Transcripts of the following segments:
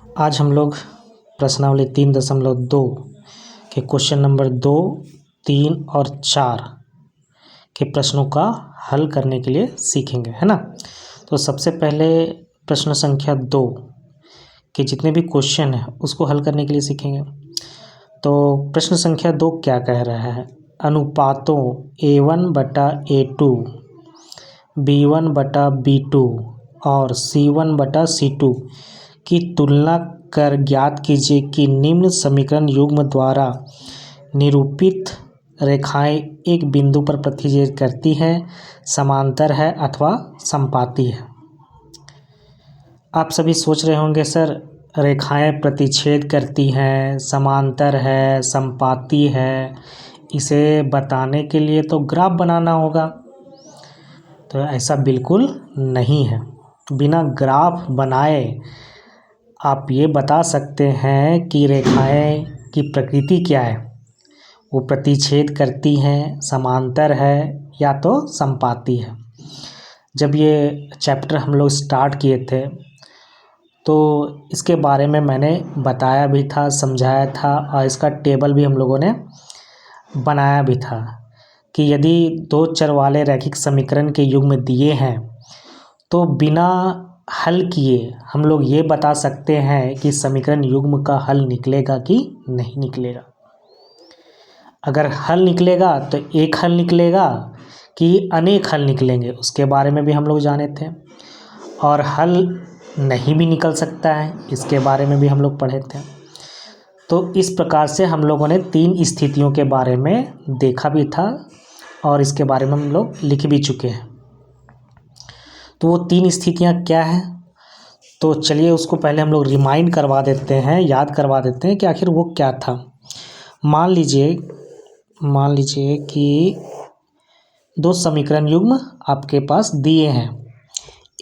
आज हम लोग प्रश्नावली 3.2 के क्वेश्चन नंबर 2, 3 और 4 के प्रश्नों का हल करने के लिए सीखेंगे, है ना। तो सबसे पहले प्रश्न संख्या 2 के जितने भी क्वेश्चन हैं उसको हल करने के लिए सीखेंगे। तो प्रश्न संख्या 2 क्या कह रहा है? अनुपातों A1/A2, B1/B2 और C1/C2 की तुलना कर ज्ञात कीजिए कि निम्न समीकरण युग्म द्वारा निरूपित रेखाएं एक बिंदु पर प्रतिच्छेद करती हैं, समांतर है अथवा समपाती है। आप सभी सोच रहे होंगे सर, रेखाएं प्रतिच्छेद करती हैं, समांतर है, समपाती है, इसे बताने के लिए तो ग्राफ बनाना होगा। तो ऐसा बिल्कुल नहीं है। बिना ग्राफ बनाए आप ये बता सकते हैं कि रेखाएं की प्रकृति क्या है, वो प्रतिच्छेद करती हैं, समांतर है या तो समपाती है। जब ये चैप्टर हम लोग स्टार्ट किए थे तो इसके बारे में मैंने बताया भी था, समझाया था और इसका टेबल भी हम लोगों ने बनाया भी था कि यदि दो चर वाले रैखिक समीकरण के युग्म दिए हैं तो बिना हल किए हम लोग ये बता सकते हैं कि समीकरण युग्म का हल निकलेगा कि नहीं निकलेगा। अगर हल निकलेगा तो एक हल निकलेगा कि अनेक हल निकलेंगे, उसके बारे में भी हम लोग जाने थे। और हल नहीं भी निकल सकता है, इसके बारे में भी हम लोग पढ़े थे। तो इस प्रकार से हम लोगों ने 3 स्थितियों के बारे में देखा भी था और इसके बारे में हम लोग लिख भी चुके हैं। तो वो 3 स्थितियाँ क्या हैं? तो चलिए उसको पहले हम लोग रिमाइंड करवा देते हैं, याद करवा देते हैं कि आखिर वो क्या था। मान लीजिए कि 2 समीकरण युग्म आपके पास दिए हैं,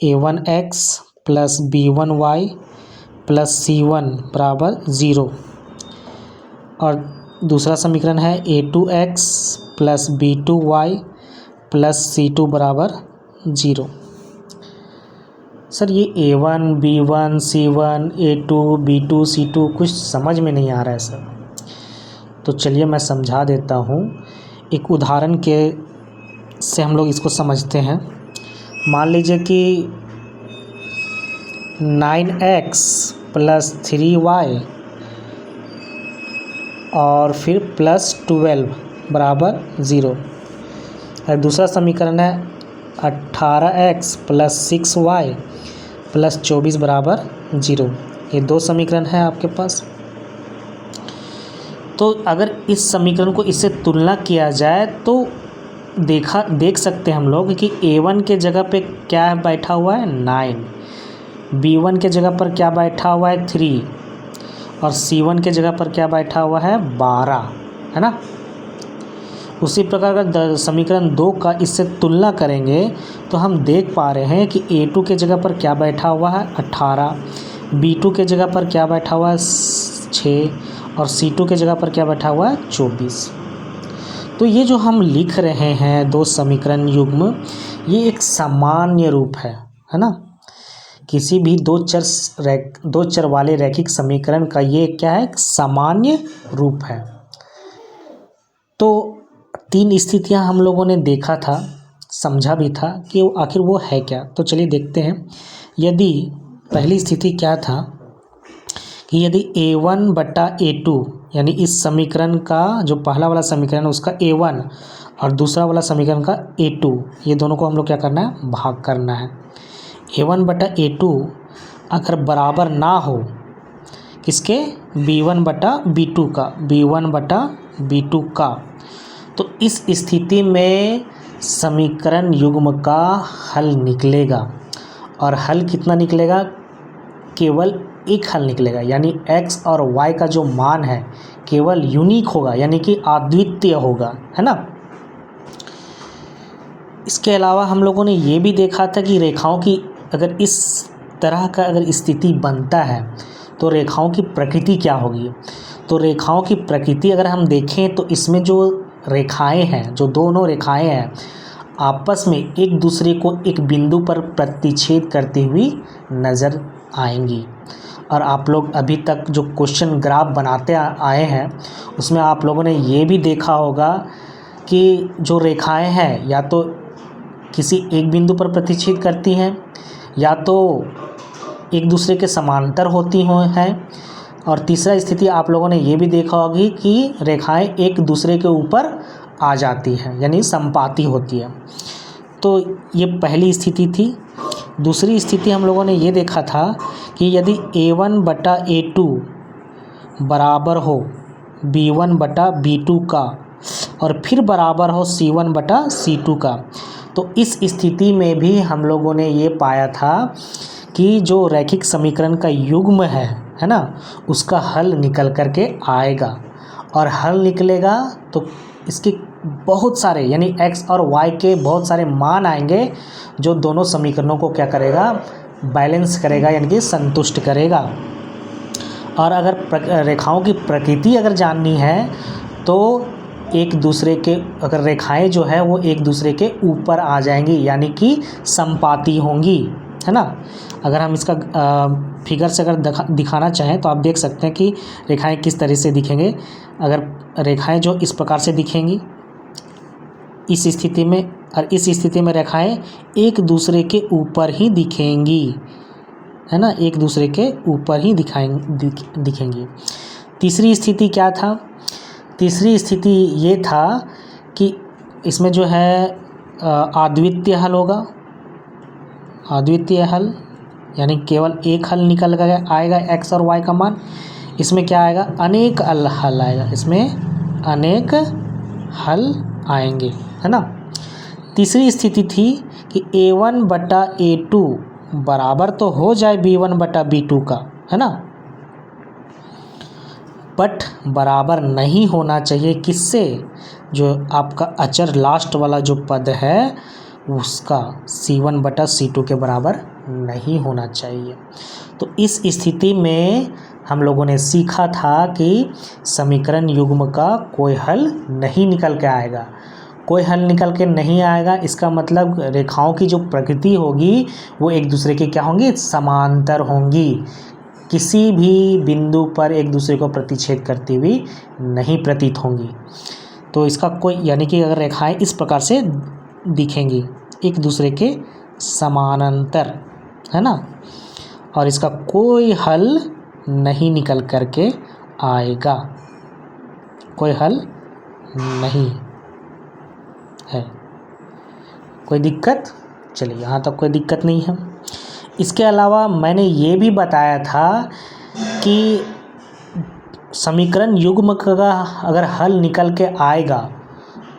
A1x + B1y + C1 = 0 और दूसरा समीकरण है A2x + B2y + C2 = 0। सर ये A1, B1, C1, A2, B2, C2 कुछ समझ में नहीं आ रहा है सर। तो चलिए मैं समझा देता हूँ, एक उदाहरण के से हम लोग इसको समझते हैं। मान लीजिए कि 9x + 3y और फिर +12 = 0। और दूसरा समीकरण है 18x + 6y + 24 = 0। ये 2 समीकरण है आपके पास। तो अगर इस समीकरण को इससे तुलना किया जाए तो देख सकते हैं हम लोग कि A1 के जगह पे क्या बैठा हुआ है 9, B1 के जगह पर क्या बैठा हुआ है 3 और C1 के जगह पर क्या बैठा हुआ है 12, है ना। उसी प्रकार का समीकरण 2 का इससे तुलना करेंगे तो हम देख पा रहे हैं कि A2 के जगह पर क्या बैठा हुआ है 18, B2 के जगह पर क्या बैठा हुआ है 6 और C2 के जगह पर क्या बैठा हुआ है 24। तो ये जो हम लिख रहे हैं 2 समीकरण युग्म, ये एक सामान्य रूप है ना। किसी भी दो चर वाले रैखिक समीकरण का ये क्या है, सामान्य रूप है। तो 3 स्थितियां हम लोगों ने देखा था, समझा भी था कि आखिर वो है क्या। तो चलिए देखते हैं। यदि पहली स्थिति क्या था कि यदि A1/A2 यानी इस समीकरण का जो पहला वाला समीकरण है उसका A1 और दूसरा वाला समीकरण का A2, ये दोनों को हम लोग क्या करना है, भाग करना है। A1/A2 अगर बराबर ना हो किसके, B1/B2 का, तो इस स्थिति में समीकरण युग्म का हल निकलेगा। और हल कितना निकलेगा, केवल एक हल निकलेगा, यानी x और y का जो मान है केवल यूनिक होगा, यानी कि अद्वितीय होगा, है ना। इसके अलावा हम लोगों ने ये भी देखा था कि रेखाओं की अगर इस तरह का अगर स्थिति बनता है तो रेखाओं की प्रकृति क्या होगी। तो रेखाओं की प्रकृति अगर हम देखें तो इसमें जो रेखाएं हैं, जो दोनों रेखाएं हैं, आपस में एक दूसरे को एक बिंदु पर प्रतिच्छेद करती हुई नज़र आएंगी। और आप लोग अभी तक जो क्वेश्चन ग्राफ बनाते आए हैं उसमें आप लोगों ने ये भी देखा होगा कि जो रेखाएं हैं या तो किसी एक बिंदु पर प्रतिच्छेद करती हैं या तो एक दूसरे के समांतर होती हैं, और तीसरा स्थिति आप लोगों ने ये भी देखा होगी कि रेखाएं एक दूसरे के ऊपर आ जाती हैं यानी संपाती होती है। तो ये पहली स्थिति थी। दूसरी स्थिति हम लोगों ने ये देखा था कि यदि A1 बटा A2 बराबर हो B1 बटा B2 का और फिर बराबर हो C1 बटा C2 का, तो इस स्थिति में भी हम लोगों ने ये पाया था कि जो रैखिक समीकरण का युग्म है ना, उसका हल निकल कर के आएगा। और हल निकलेगा तो इसके बहुत सारे यानी x और y के बहुत सारे मान आएंगे जो दोनों समीकरणों को क्या करेगा, बैलेंस करेगा यानी कि संतुष्ट करेगा। और अगर रेखाओं की प्रकृति अगर जाननी है तो एक दूसरे के अगर रेखाएं जो है वो एक दूसरे के ऊपर आ जाएंगी यानी कि संपाती होंगी, है ना। अगर हम इसका फिगर से अगर दिखाना चाहें तो आप देख सकते हैं कि रेखाएं किस तरह से दिखेंगे। अगर रेखाएं जो इस प्रकार से दिखेंगी इस स्थिति में, और इस स्थिति में रेखाएं एक दूसरे के ऊपर ही दिखेंगी, है ना, एक दूसरे के ऊपर ही दिखेंगी। तीसरी स्थिति क्या था? तीसरी स्थिति ये था कि इसमें जो है अद्वितीय हल होगा। अद्वितीय हल यानी केवल एक हल निकल कर आएगा x और y का मान। इसमें क्या आएगा? अनेक हल आएगा, इसमें अनेक हल आएंगे, है ना। तीसरी स्थिति थी कि A1 बटा A2 बराबर तो हो जाए B1 बटा B2 का, है ना, बट बराबर नहीं होना चाहिए किससे? जो आपका अचर लास्ट वाला जो पद है उसका C1 बटा C2 के बराबर नहीं होना चाहिए। तो इस स्थिति में हम लोगों ने सीखा था कि समीकरण युग्म का कोई हल नहीं निकल के आएगा। कोई हल निकल के नहीं आएगा इसका मतलब रेखाओं की जो प्रकृति होगी वो एक दूसरे के क्या होंगी? समांतर होंगी, किसी भी बिंदु पर एक दूसरे को प्रतिच्छेद करती हुई नहीं प्रतीत होंगी। तो इसका कोई यानी कि अगर रेखाएं इस प्रकार से दिखेंगी एक दूसरे के समानांतर, है ना, और इसका कोई हल नहीं निकल कर के आएगा, कोई हल नहीं है। कोई दिक्कत? चलिए यहाँ तक कोई दिक्कत नहीं है। इसके अलावा मैंने ये भी बताया था कि समीकरण युग्म का अगर हल निकल के आएगा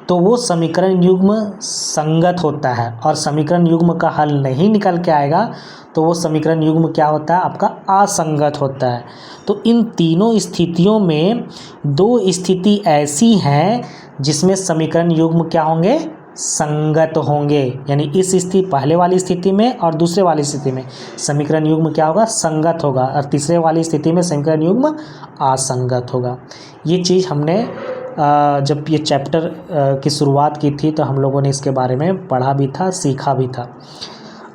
तो वो समीकरण युग्म संगत होता है, और समीकरण युग्म का हल नहीं निकल के आएगा तो वो समीकरण युग्म क्या होता है? आपका असंगत होता है। तो इन तीनों स्थितियों में दो स्थिति ऐसी हैं जिसमें समीकरण युग्म क्या होंगे? संगत होंगे। यानी इस स्थिति पहले वाली स्थिति में और दूसरे वाली स्थिति में समीकरण युग्म क्या होगा? संगत होगा, और तीसरे वाली स्थिति में समीकरण युग्म असंगत होगा। ये चीज़ हमने जब ये चैप्टर की शुरुआत की थी तो हम लोगों ने इसके बारे में पढ़ा भी था, सीखा भी था।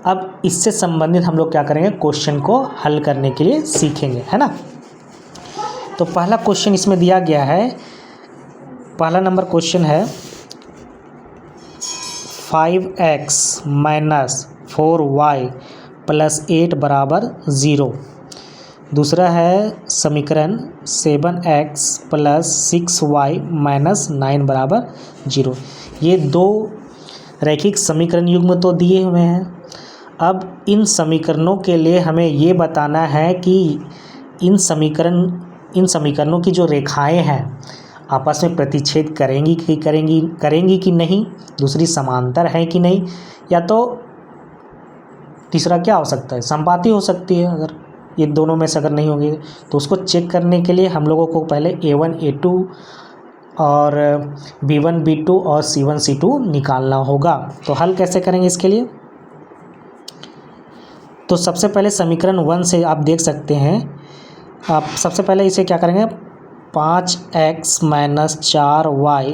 अब इससे संबंधित हम लोग क्या करेंगे? क्वेश्चन को हल करने के लिए सीखेंगे, है ना। तो पहला क्वेश्चन इसमें दिया गया है, पहला नंबर क्वेश्चन है 5x माइनस 4y प्लस 8 बराबर 0। दूसरा है समीकरण 7x प्लस 6y माइनस 9 बराबर 0। ये दो रैखिक समीकरण युग्म तो दिए हुए हैं। अब इन समीकरणों के लिए हमें ये बताना है कि इन समीकरणों की जो रेखाएं हैं आपस में प्रतिच्छेद करेंगी कि नहीं, दूसरी समांतर है कि नहीं, या तो तीसरा क्या हो सकता है? संपाती हो सकती है। अगर ये दोनों में से अगर नहीं होंगी तो उसको चेक करने के लिए हम लोगों को पहले A1 A2 और B1 B2 और C1 C2 निकालना होगा। तो हल कैसे करेंगे इसके लिए? तो सबसे पहले समीकरण 1 से आप देख सकते हैं, आप सबसे पहले इसे क्या करेंगे? 5x माइनस 4y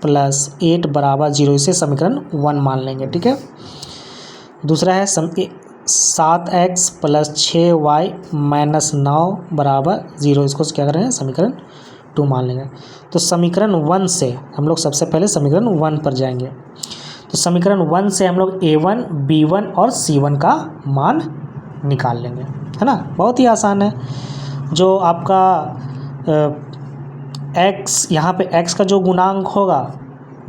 प्लस 8 बराबर 0, इसे समीकरण 1 मान लेंगे, ठीक है। दूसरा है 7x + 6y - 9 बराबर 0। इसको क्या करेंगे, समीकरण 2 मान लेंगे। तो समीकरण 1 से हम लोग सबसे पहले समीकरण 1 पर जाएंगे। तो समीकरण 1 से हम लोग a1, b1 और c1 का मान निकाल लेंगे, है ना। बहुत ही आसान है। जो आपका x, यहाँ पे x का जो गुणांक होगा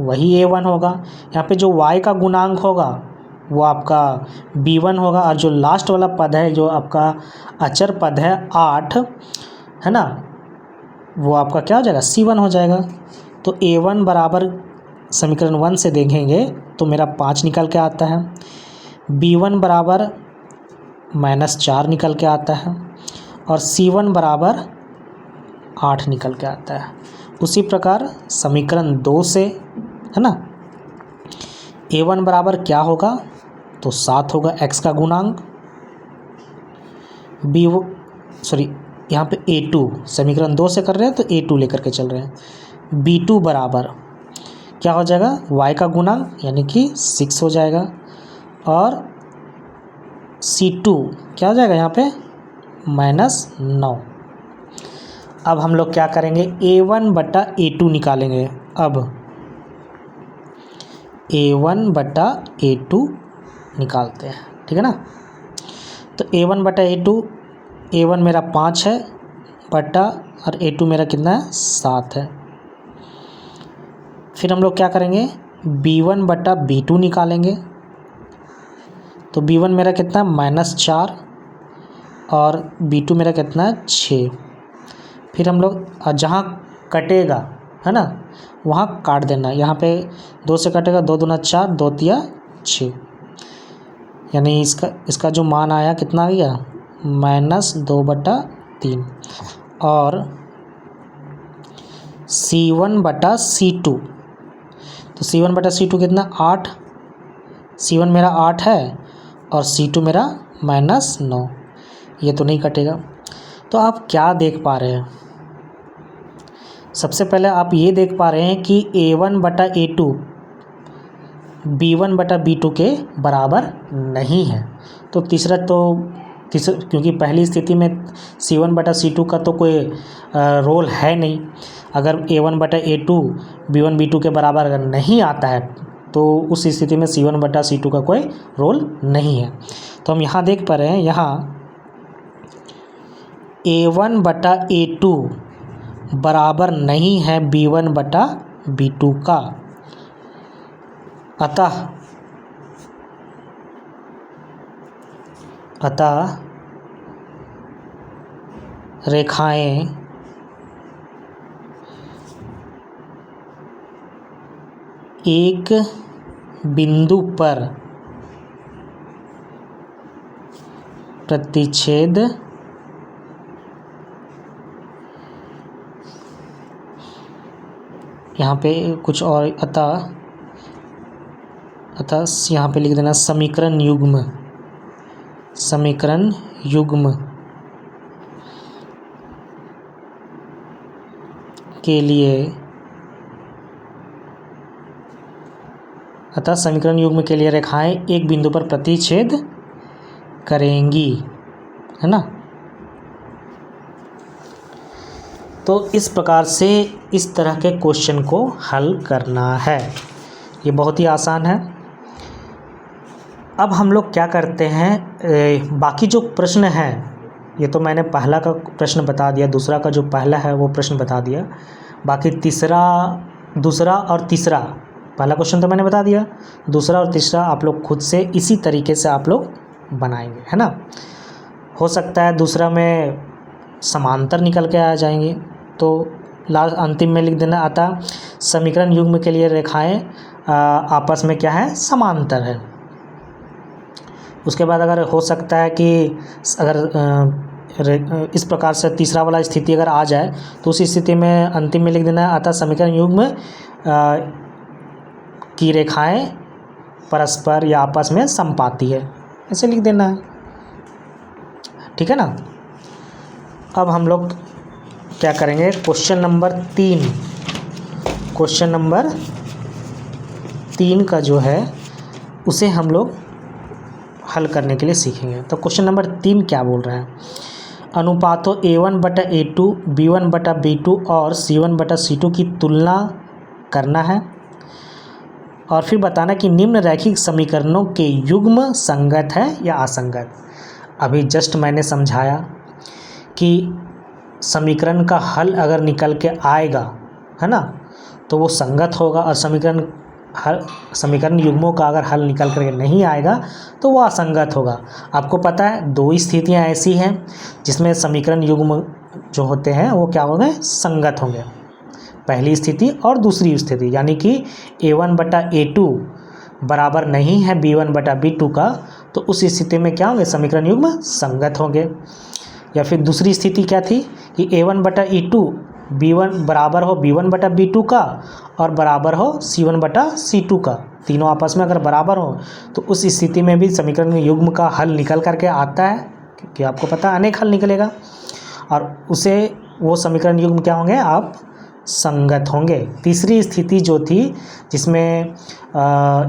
वही a1 होगा। यहाँ पे जो y का गुणांक होगा वो आपका b1 होगा। और जो लास्ट वाला पद है, जो आपका अचर पद है 8, है ना, वो आपका क्या हो जाएगा, c1 हो जाएगा। तो a1 बराबर समीकरण 1 से देखेंगे तो मेरा 5 निकल के आता है, b1 बराबर -4 निकल के आता है, और c1 बराबर 8 निकल के आता है। उसी प्रकार समीकरण 2 से, है ना, a1 बराबर क्या होगा, तो 7 होगा, x का गुणांक। यहाँ पे a2, समीकरण 2 से कर रहे हैं तो a2 लेकर के चल रहे हैं। b2 बराबर क्या हो जाएगा, y का गुणांक यानी कि 6 हो जाएगा। और c2 क्या हो जाएगा यहाँ पे, -9। अब हम लोग क्या करेंगे, a1 बटा a2 निकालेंगे। अब a1 बटा a2 निकालते हैं, ठीक है ना। तो a1 बटा a2, a1 मेरा 5 है बटा, और a2 मेरा कितना है, 7 है। फिर हम लोग क्या करेंगे, b1 बटा b2 निकालेंगे। तो b1 मेरा कितना है, -4, और b2 मेरा कितना है, 6। फिर हम लोग जहाँ कटेगा, है ना, वहाँ काट देना। यहाँ पे 2 से कटेगा, 2 दूना 4, 2 तिया 6, यानी इसका जो मान आया कितना आ गया, -2 बटा 3। और c1 बटा c2, तो c1 बटा c2 कितना, 8। c1 मेरा 8 है और c2 मेरा -9, ये तो नहीं कटेगा। तो आप क्या देख पा रहे हैं, सबसे पहले आप ये देख पा रहे हैं कि a1 बटा a2 b1 बटा b2 के बराबर नहीं है। तो तीसरा, क्योंकि पहली स्थिति में c1 बटा c2 का तो कोई रोल है नहीं। अगर a1 बटा a2 b1 b2 के बराबर अगर नहीं आता है तो उस स्थिति में c1 बटा c2 का कोई रोल नहीं है। तो हम यहाँ देख पा रहे हैं, यहाँ a1 बटा a2 बराबर नहीं है b1 बटा b2 का। अतः रेखाएं एक बिंदु पर प्रतिच्छेद यहाँ पे कुछ और, अतः यहाँ पे लिख देना समीकरण युग्म के लिए, अतः समीकरण युग्म के लिए रेखाएं एक बिंदु पर प्रतिच्छेद करेंगी, है ना। तो इस प्रकार से इस तरह के क्वेश्चन को हल करना है, ये बहुत ही आसान है। अब हम लोग क्या करते हैं, बाकी जो प्रश्न है, ये तो मैंने पहला का प्रश्न बता दिया, दूसरा का जो पहला है वो प्रश्न बता दिया। बाकी दूसरा और तीसरा, पहला क्वेश्चन तो मैंने बता दिया, दूसरा और तीसरा आप लोग खुद से इसी तरीके से आप लोग बनाएंगे, है ना। हो सकता है दूसरा में समांतर निकल के आ जाएंगे, तो लास्ट अंतिम में लिख देना, अतः समीकरण युग्म के लिए रेखाएं आपस में क्या है, समांतर है। उसके बाद अगर हो सकता है कि अगर इस प्रकार से तीसरा वाला स्थिति अगर आ जाए तो उस स्थिति में अंतिम में लिख देना है, अतः समीकरण युग्म की रेखाएं परस्पर या आपस में समपाती है, ऐसे लिख देना है, ठीक है ना। अब हम लोग क्या करेंगे, क्वेश्चन नंबर 3 का जो है उसे हम लोग हल करने के लिए सीखेंगे। तो क्वेश्चन नंबर 3 क्या बोल रहे हैं, अनुपातों A1/A2, B1/B2 और C1/C2 की तुलना करना है और फिर बताना कि निम्न रैखिक समीकरणों के युग्म संगत है या असंगत। अभी जस्ट मैंने समझाया कि समीकरण का हल अगर निकल के आएगा, है ना, तो वो संगत होगा, और समीकरण युग्मों का अगर हल निकल करके नहीं आएगा तो वो असंगत होगा। आपको पता है 2 स्थितियां ऐसी हैं जिसमें समीकरण युग्म जो होते हैं वो क्या होंगे, संगत होंगे। पहली स्थिति और दूसरी स्थिति, यानी कि A1/A2 बराबर नहीं है B1/B2 का, तो उस स्थिति में क्या होंगे, समीकरण युग्म संगत होंगे। या फिर दूसरी स्थिति क्या थी कि A1/A2 B1 बराबर हो B1/B2 का और बराबर हो C1/C2 का, तीनों आपस में अगर बराबर हो तो उस स्थिति में भी समीकरण युग्म का हल निकल करके आता है, क्योंकि आपको पता है अनेक हल निकलेगा, और उसे वो समीकरण युग्म क्या होंगे, आप संगत होंगे। तीसरी स्थिति जो थी जिसमें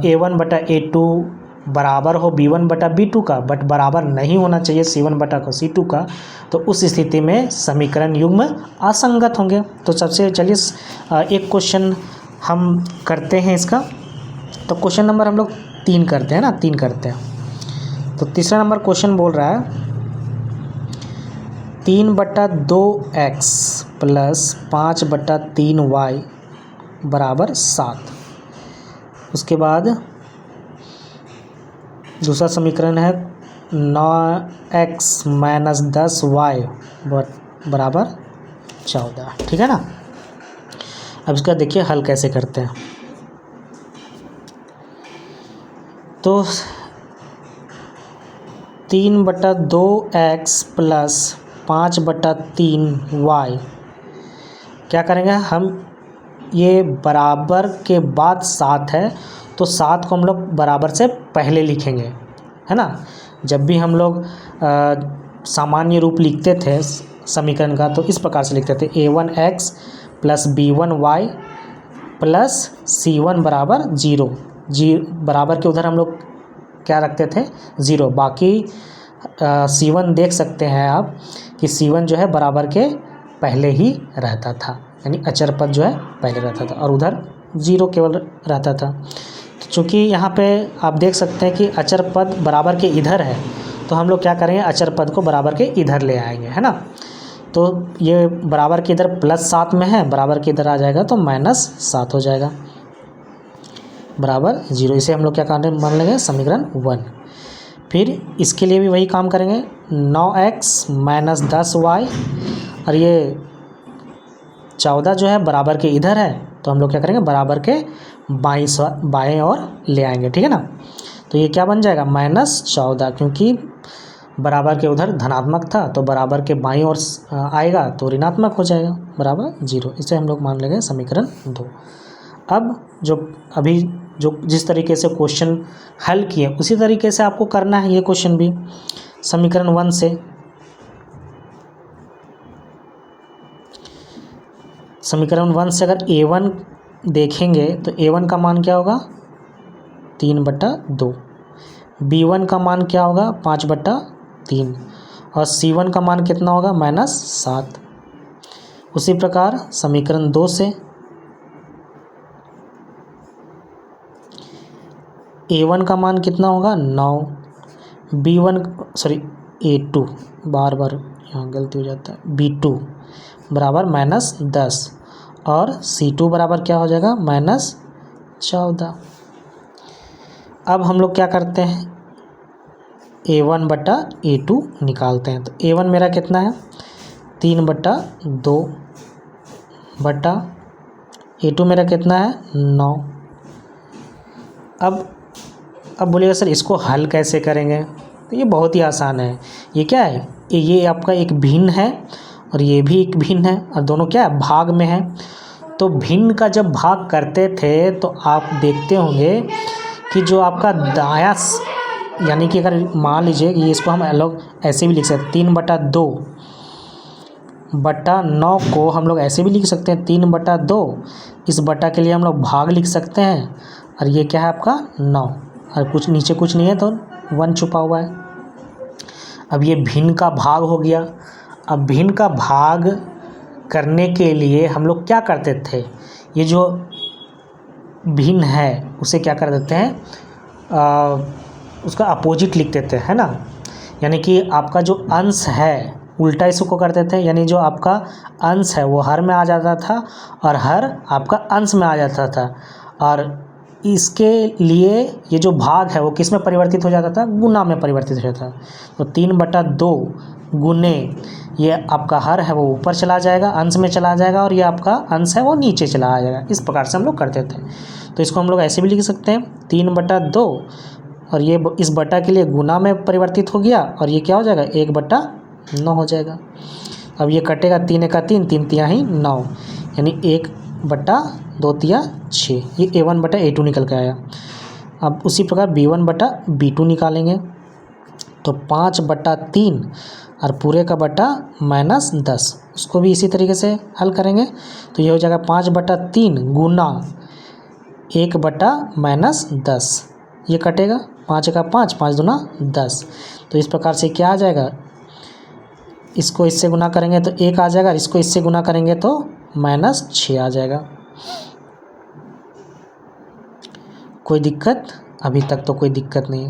A1/A2 बराबर हो B1/B2 का बट बराबर नहीं होना चाहिए C1/C2 का, तो उस स्थिति में समीकरण युग्म असंगत होंगे। तो सबसे चलिए एक क्वेश्चन हम करते हैं इसका। तो क्वेश्चन नंबर हम लोग 3 करते हैं ना, 3 करते हैं। तो तीसरा नंबर क्वेश्चन बोल रहा है 3/2x प्लस 5/3y बराबर 7। उसके बाद दूसरा समीकरण है 9x माइनस 10y बराबर 14। ठीक है ना। अब इसका देखिए हल कैसे करते हैं। तो 3/2x प्लस 5/3y क्या करेंगे हम, ये बराबर के बाद 7 है तो 7 को हम लोग बराबर से पहले लिखेंगे, है ना। जब भी हम लोग सामान्य रूप लिखते थे समीकरण का तो इस प्रकार से लिखते थे A1x plus B1y plus C1 बराबर 0। बराबर के उधर हम लोग क्या रखते थे, 0। बाकी C1 देख सकते हैं आप कि C1 जो है बराबर के पहले ही रहता था, यानी अचर पद जो है पहले रहता था और उधर 0 केवल रहता था। तो चूँकि यहाँ पे आप देख सकते हैं कि अचर पद बराबर के इधर है, तो हम लोग क्या करेंगे, अचर पद को बराबर के इधर ले आएंगे, है ना। तो ये बराबर के इधर +7 में है, बराबर के इधर आ जाएगा तो -7 हो जाएगा बराबर 0। इसे हम लोग क्या करने मान लेंगे, समीकरण 1। फिर इसके लिए भी वही काम करेंगे, 9x माइनस 10y, और ये 14 जो है बराबर के इधर है तो हम लोग क्या करेंगे, बराबर के बाएं ओर ले आएंगे। ठीक है ना। तो ये क्या बन जाएगा, -14, क्योंकि बराबर के उधर धनात्मक था तो बराबर के बाईं ओर आएगा तो ऋणात्मक हो जाएगा बराबर 0। इसे हम लोग मान लेंगे समीकरण 2। अब जो जिस तरीके से क्वेश्चन हल किए उसी तरीके से आपको करना है ये क्वेश्चन भी। समीकरण 1 से अगर A1 देखेंगे तो A1 का मान क्या होगा, 3/2। B1 का मान क्या होगा, 5/3, और C1 का मान कितना होगा, -7। उसी प्रकार समीकरण 2 से A1 का मान कितना होगा, 9। A2 बार यहाँ गलती हो जाता है, B2 बराबर -10 और C2 बराबर क्या हो जाएगा, -14। अब हम लोग क्या करते हैं, A1/A2 निकालते हैं। तो A1 मेरा कितना है, 3/2 बटा A2 मेरा कितना है, 9। अब बोलिएगा सर इसको हल कैसे करेंगे, तो ये बहुत ही आसान है। ये क्या है, ये आपका एक भिन्न है और ये भी एक भिन्न है, और दोनों क्या है, भाग में है। तो भिन्न का जब भाग करते थे तो आप देखते होंगे कि जो आपका दायां, यानी कि अगर मान लीजिए कि इसको हम लोग ऐसे भी लिख सकते हैं, 3/2/9 को हम लोग ऐसे भी लिख सकते हैं, 3/2। इस बटा के लिए हम लोग भाग लिख सकते हैं, और ये क्या है आपका 9। और कुछ नीचे कुछ नहीं है तो 1 छुपा हुआ है। अब ये भिन्न का भाग हो गया। अब भिन्न का भाग करने के लिए हम लोग क्या करते थे, ये जो भिन्न है उसे क्या कर देते हैं, उसका अपोजिट लिख देते हैं, है ना। यानी कि आपका जो अंश है उल्टा इसको कर देते हैं, यानी जो आपका अंश है वो हर में आ जाता था और हर आपका अंश में आ जाता था। और इसके लिए ये जो भाग है वो किस में परिवर्तित हो जाता था, गुना में परिवर्तित हो जाता था। तो 3/2 गुने ये आपका हर है वो ऊपर चला जाएगा, अंश में चला जाएगा, और ये आपका अंश है वो नीचे चला आ जाएगा। इस प्रकार से हम लोग करते थे। तो इसको हम लोग ऐसे भी लिख सकते हैं 3/2, और ये इस बटा के लिए गुना में परिवर्तित हो गया, और ये क्या हो जाएगा 1/9 हो जाएगा। अब ये कटेगा 3 का 3, 3 तिहाई 9, यानी 1/2 तिया 6, ये A1/A2 निकल के आया। अब उसी प्रकार B1/B2 निकालेंगे तो 5/3 और पूरे का बटा -10, उसको भी इसी तरीके से हल करेंगे तो ये हो जाएगा 5/3 गुना 1/-10, ये कटेगा 5 का 5, 5 दूना 10। तो इस प्रकार से क्या आ जाएगा, इसको इससे गुना करेंगे तो 1 आ जाएगा, इसको इससे गुना करेंगे तो -6 आ जाएगा। कोई दिक्कत? अभी तक तो कोई दिक्कत नहीं।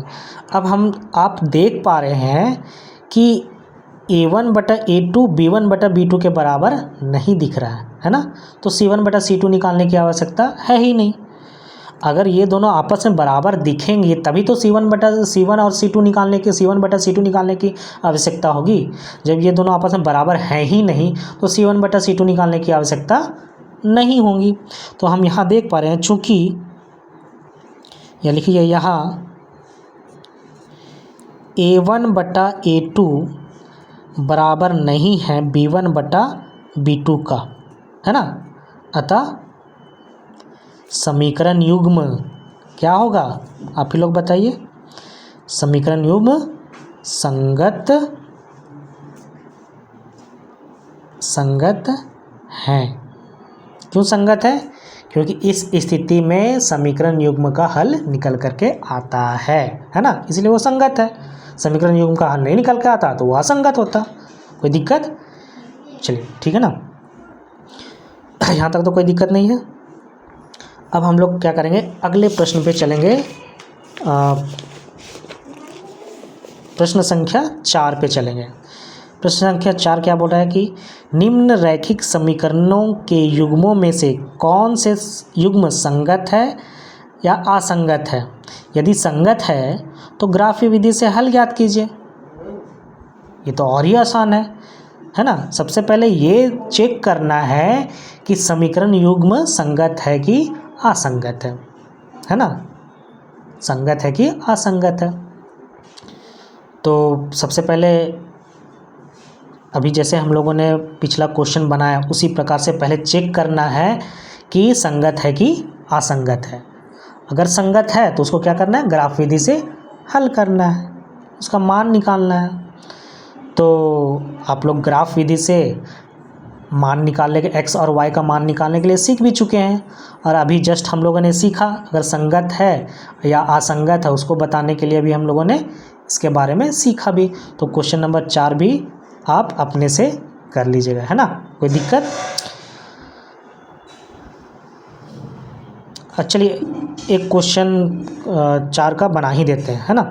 अब आप देख पा रहे हैं कि A1/A2 B1/B2 के बराबर नहीं दिख रहा है ना। तो C1/C2 निकालने की आवश्यकता है ही नहीं। अगर ये दोनों आपस में बराबर दिखेंगे तभी तो C1 और C2 निकालने की C1/C2 निकालने की आवश्यकता होगी। जब ये दोनों आपस में बराबर हैं ही नहीं तो C1/C2 निकालने की आवश्यकता नहीं होगी। तो हम यहाँ देख पा रहे हैं, चूँकि यह लिखिए यहाँ A1/A2 बराबर नहीं है B1/B2 का, है ना। अतः समीकरण युग्म क्या होगा, आप ही लोग बताइए। समीकरण युग्म संगत हैं। क्यों संगत है? क्योंकि इस स्थिति में समीकरण युग्म का हल निकल करके आता है ना, इसलिए वो संगत है। समीकरण युग्म का हल नहीं निकल के आता तो वो असंगत होता। कोई दिक्कत? चलिए ठीक है ना, यहाँ तक तो कोई दिक्कत नहीं है। अब हम लोग क्या करेंगे, अगले प्रश्न पे चलेंगे। प्रश्न संख्या 4 पे चलेंगे। प्रश्न संख्या 4 क्या बोल रहा है कि निम्न रैखिक समीकरणों के युग्मों में से कौन से युग्म संगत है या असंगत है। यदि संगत है तो ग्राफीय विधि से हल ज्ञात कीजिए। ये तो और ही आसान है ना। सबसे पहले ये चेक करना है कि समीकरण युग्म संगत है कि असंगत है ना, संगत है कि असंगत है। तो सबसे पहले अभी जैसे हम लोगों ने पिछला क्वेश्चन बनाया उसी प्रकार से पहले चेक करना है कि संगत है कि असंगत है। अगर संगत है तो उसको क्या करना है, ग्राफ विधि से हल करना है, उसका मान निकालना है। तो आप लोग ग्राफ विधि से मान निकालने के x और y का मान निकालने के लिए सीख भी चुके हैं, और अभी जस्ट हम लोगों ने सीखा अगर संगत है या असंगत है उसको बताने के लिए भी हम लोगों ने इसके बारे में सीखा भी। तो क्वेश्चन नंबर 4 भी आप अपने से कर लीजिएगा, है ना। कोई दिक्कत? चलिए एक क्वेश्चन 4 का बना ही देते हैं, है ना।